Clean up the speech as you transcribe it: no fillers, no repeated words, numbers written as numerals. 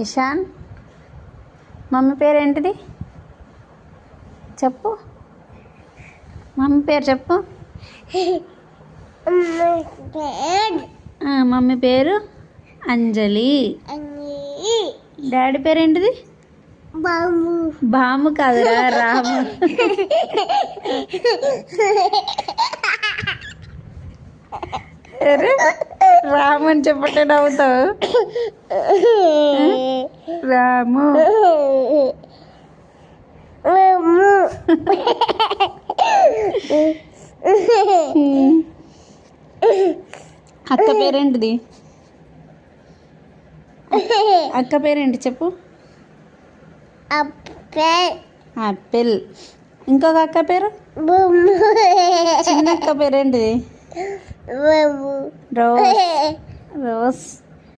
Ishan. Mummy పేరు ఏంటిది చెప్పు. మమ్మీ పేరు చెప్పు. మమ్మీ పేరు అంజలి. డాడీ పేరు ఏంటిది? బాము కాదురా, రాము. రాము అని చెప్పటే నవ్వుతావు. రాము. అక్క పేరేంటిది? అక్క పేరేంటి చెప్పు. ఆపిల్. ఇంకొక అక్క పేరు? చిన్న అక్క పేరేంటిది? రోజ్. రోజ్.